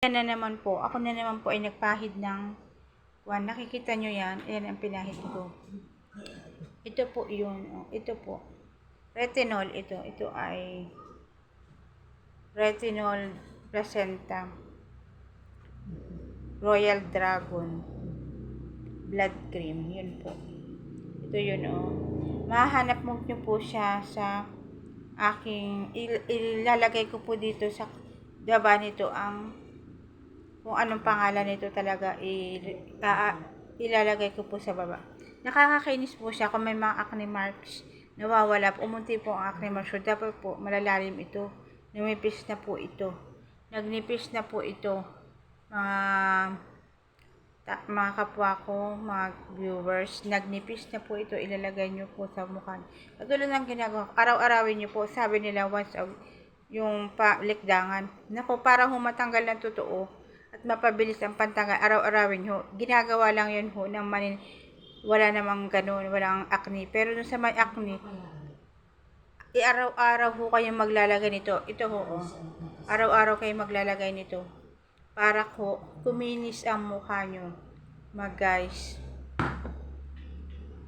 Yan na naman po, ako na naman po ay nagpahid ng nakikita nyo yan, ayan ang pinahid ko. Ito po yun, ito po. Retinol, ito ay Retinol Placenta Royal Dragon Blood Cream, yun po. Ito yun Mahanap mo nyo po siya sa aking, ilalagay ko po dito sa baba nito ang kung anong pangalan nito talaga ilalagay ko po sa baba. Nakakakainis po siya kung may mga acne marks nawawala po. Umunti po ang acne marks. So, dapat po malalalim ito. Numipis na po ito. Nagnipis na po ito. Mga kapwa ko, mga viewers, nagnipis na po ito. Ilalagay nyo po sa mukha. Katulad ng ginagawa, araw-arawin nyo po. Sabi nila once yung likdangan. Naku, para humatanggal ng totoo at mapabilis ang pantanggal, araw-arawin ho. Ginagawa lang yun ho ng wala namang ganun, walang acne. Pero dun sa may acne, araw-araw ho kayong maglalagay nito. Ito ho, araw-araw kayong maglalagay nito. Para ko, kuminis ang mukha nyo, guys.